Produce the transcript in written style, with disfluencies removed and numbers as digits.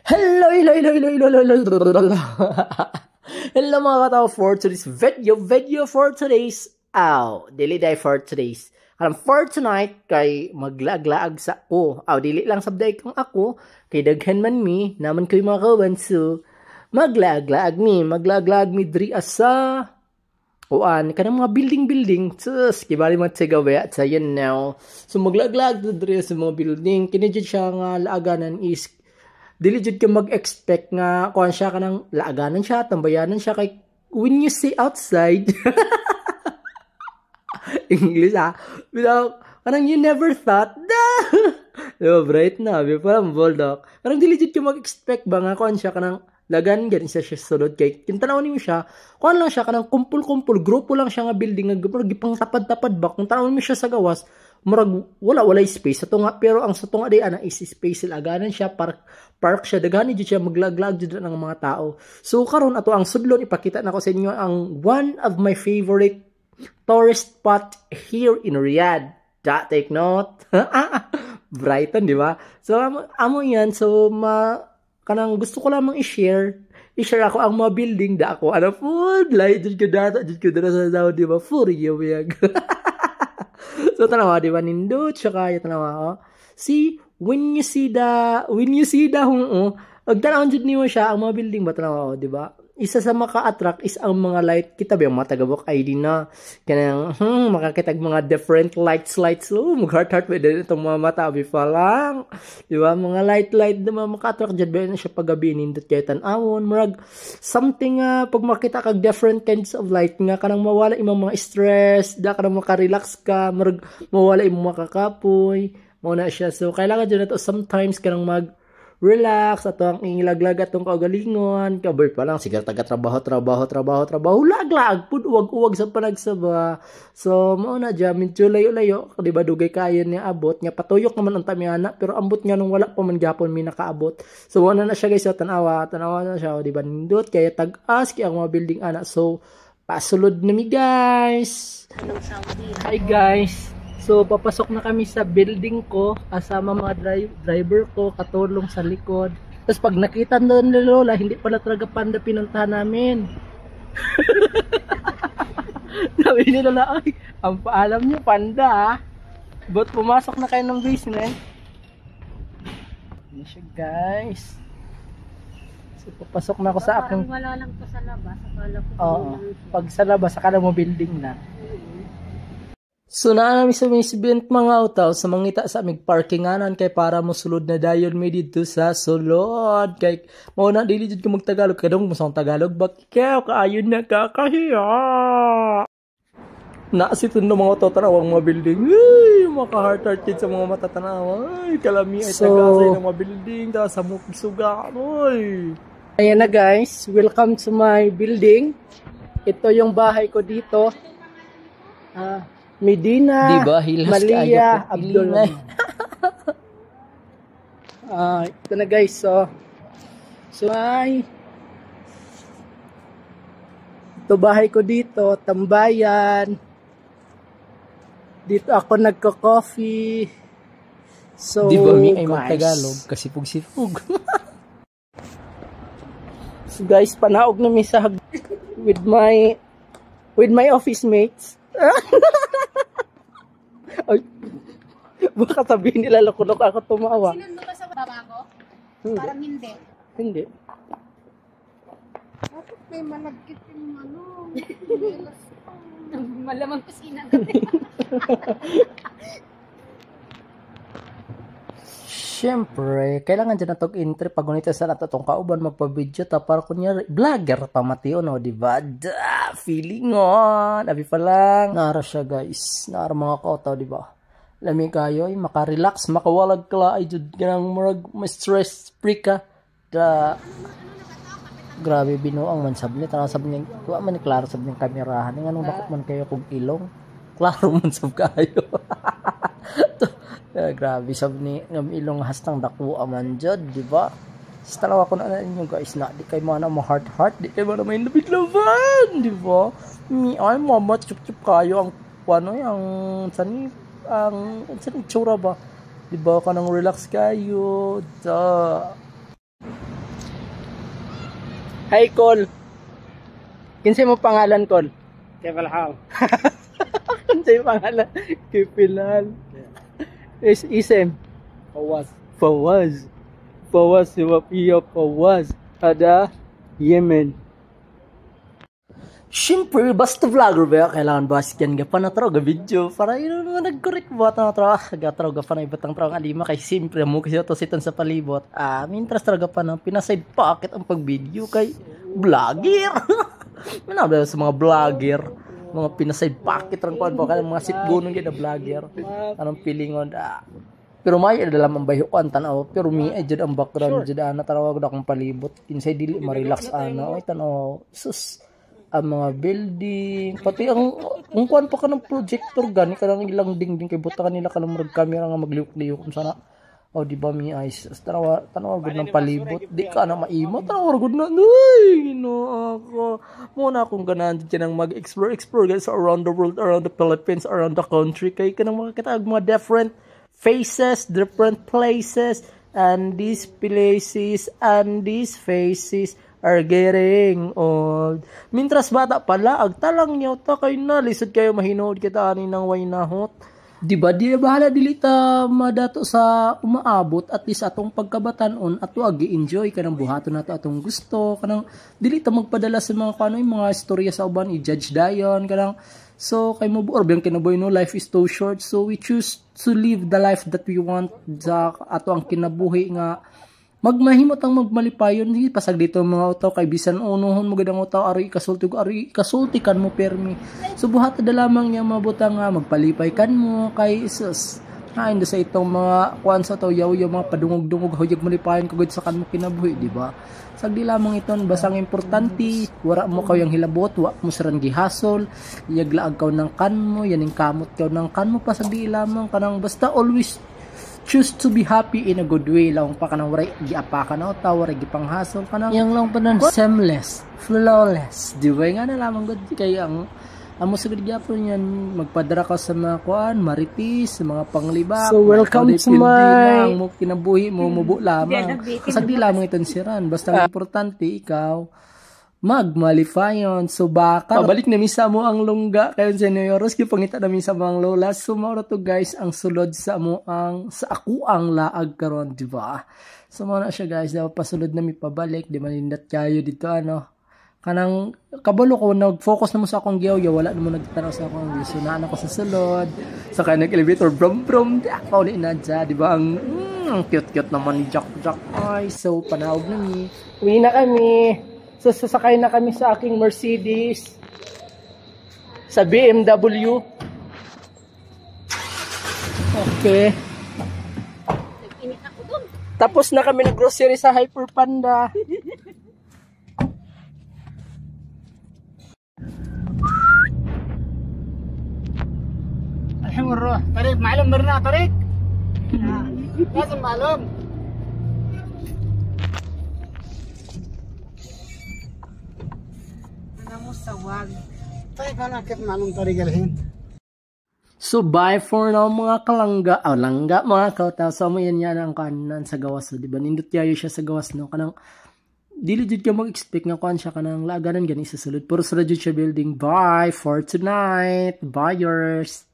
Hello, hello, hello, hello, hello, hello, hello. Hello mga katao for today's video for today's dili day for today's. For tonight kay maglaag-laag sa dili lang sabday kang ako kay daghan man mi naman koy mga kawan so maglaag-laag mi diri asa kanang mga building sus kibali man sa gawe at sayan now so maglaag-laag diri sa mga building kini jud siya nga laaganan is dili jud ka mag-expect nga kuan siya kanang laaganan siya, tambayanan siya kay when you see outside English without kanang you never thought bright na parang bulldog kanang dili jud ka mag-expect ba nga kuan siya kanang lagan ganin siya sulod kay kintanawon mo siya kuan lang siya kanang kumpul grupo lang siya nga building nga gipang tapad-tapad ba kung tanawon mo siya sa gawas murag wala space sa tunga pero ang sa tunga di ana is space laganan siya park siya daghan jud siya maglaglag jud ng mga tao. So karon ato ang sudlon ipakita nako sa inyo ang one of my favorite tourist spot here in Riyadh. Take note. Brighton, di ba? So amo yan so kanang gusto ko lamang i-share ako ang mga building da ako food light jud ko data sa Saudi ba for you biyag. So tanawa di ba nindot siya kaya tanawa see when you see the agtanawon jud nimo siya ang mga building ba tanawa di ba isa sa maka-attract is ang mga light kita ba mga tagabok ID na kanang makakitag mga different lights mag-heart ba din itong mga mata pa lang di ba mga light na maka-attract jud ba na siya paggabi nindot kay tan-awon murag something pag makita kag different kinds of light nga kanang mawala imong mga stress da kanang maka-relax ka murag mawala imong makakapoy mo na siya so kailangan jud nato sometimes kanang relax ato ang ingilaglag atong kaugalingon kaboy pa lang sige taga trabaho laglag pud uwag sa panagsaba so mao na dya medyo layo di ba dugay kayo niya abot nya patuyok naman ang tamiana pero ambot nga nung wala pa man gyapon mi nakaabot so wala na siya guys so tanawa na siya di ba nindot kaya tag-as kay ang mga building ana so pasulod na mi guys hi guys. So, papasok na kami sa building ko kasama mga driver ko, katulong sa likod. Tapos pag nakita doon ni Lola, hindi pala talaga panda pinuntahan namin. Sabi ni Lola, ay, ang paalam niyo panda But pumasok na kayo ng business. Yan siya guys. So, papasok na ako sa aking... Wala lang po sa labas. Pag sa labas, akala mo building na. So naami sa may sibint mga utaw sa mangita sa amig parkinganan kay para mo sulod na dayon mi dito sa sulod kay mao na dili jud ko magtagalog kadong mo sa Tagalog bakyaw kaayon na kakahiya na siton no mga tatawang mga building ay maka-heart kid sa mga mata tanaw ay kalami ay tagasay ng mga building ta sa muksuga oy ayan na guys, welcome to my building. Ito yung bahay ko dito. Medina, diba, Malia, Abdul. Ito na guys, so ay ito bahay ko dito, tambayan. Dito ako nagko-coffee. So, di ba mi ay magtagalog kasi pugsipug. So guys, panaog na mi sa with my office mates. Ay, baka sabihin nila loko-loko ako tumawa. Sinundo ka sa baba ko? Parang hindi. Hindi. Bakit may malagkit yung malamang kusina. Siyempre, kailangan dyan na itong entry pag unita sa nato itong kauban magpa-video ta para kunyari vlogger pa Mateo no, diba? Feeling on abi pa lang nara siya guys, nara mga kautaw diba? Lami kayo ay makarelax, makawalag kala ay jud ganang murag stress free ka grabe binuang man sabni tara sabni wa man klaro sabni kamerahan ngano bakit man kayo kog ilong klaro man sab kayo. Grabe sabni ng ilong hastang dako man jud di ba? Sa talawa ko na inyo guys na di kay mana mo heart di kay mana may labig-laban di ba? Mi ay mama chup kayo ang ano yung sani ang tsura ba di ba kanang relax kayo Hi, Col. Kinsay mo pangalan, Col? Kevin Hall. Kinsay pangalan? Kipilal. Isem. Fawaz. Fawaz. Fawaz, si Mapia Fawaz. Ada, Yemen. Siyempre, basta vlogger ba? Kailangan ba sikyan ka pa na taro, video. Para yun naman nag-correct ba ito na taro. Gataro ka pa na ibatang taro ang alima. Kay siyempre mo kasi ito sitan sa palibot. Mintras taro ka pa na pinaside pocket ang pag-video kay vlogger. Manabla sa mga vlogger. Mga pinaside pocket rang kuan pa mga sitgunong gid na vlogger. Anong feelingon pero may adalam ang bayuan tanaw pero mi jud ang background jud ana tarawag na akong palibot kinsay dili ma-relax ana oy tanaw sus ang mga building pati ang kuan pa ka ng projector gani kanang ilang dingding kay buta kanila kanang murag camera nga magliuk-liuk kung sana di ba mi eyes tanaw gud ng palibot di ka na maimo tanaw gud na ay no ako muna akong ganahan dyan ang mag-explore guys around the world, around the Philippines, around the country kay kanang makakita mga different faces, different places, and these places and these faces are getting old. Mintras bata pala, agtalang nyaw ta kayo na, lisod kayo mahinood kita ani ng way nahot. Diba, di bahala dilita madato sa umaabot at least atong pagkabatanon at wag i-enjoy kanang buhaton nato atong gusto kanang dilita magpadala sa mga kanoy mga istorya sa uban i-judge dayon kanang so kay mo or biyang kinabuhi no life is too short so we choose to live the life that we want sa ato ang kinabuhi nga magmahimot ang magmalipayon di pasag dito mga utaw kay bisan unohon mo gadang utaw ari kasulti kan mo permi so buhat da lamang niya mabuta nga magpalipay kan mo kay isus hain sa itong mga kuan sa taw yaw mga padungog-dungog huyag malipayon kagud sa kan mo kinabuhi di ba sagdi lamang iton basang importante wara mo kaw yang hilabot wa mo saran gihasol yaglaag kaw ng kan mo yaning kamot kaw ng kan mo pasagdi lamang kanang basta always choose to be happy in a good way lang pa kanang waray giapakan na utaw waray gipanghasol kanang yang lang panan seamless flawless di ba nga na lamang good kay ang amo sagad gyapon yan magpadara ka sa mga kuan maritis mga panglibak so welcome to my mo kinabuhi mo mubo lamang sagdi lamang iton siran basta importante ikaw magmalifayon so baka pabalik na misa mo ang lungga kayon sa Neoros pangita na misa mga lola so mao to guys ang sulod sa mo ang sa ako ang laag karon di ba so mao na siya guys dapat pasulod na mi pabalik di manindat kayo dito ano kanang kabalo ko nag-focus na mo sa akong giyaw wala na mo nagtanaw sa akong vision na ako sa sulod sa kanang elevator brum di ako ni inadja di ba ang cute naman ni Jack ay so panahog na mi uwi na kami so sasakay na kami sa aking Mercedes sa BMW okay tapos na kami nag-grocery sa Hyper Panda مرة طريق معلوم مرنا طريق لازم معلوم أنا مستوعب طيب أنا كيف معلوم طريق الحين so bye for now mga kalangga langga mga kautaw so mo yan ang kanan sa gawas so, diba nindot yayo siya sa gawas no kanang dili jud ka mag-expect nga kuan siya kanang laganan gani sa sulod pero sa jud siya building bye for tonight bye yours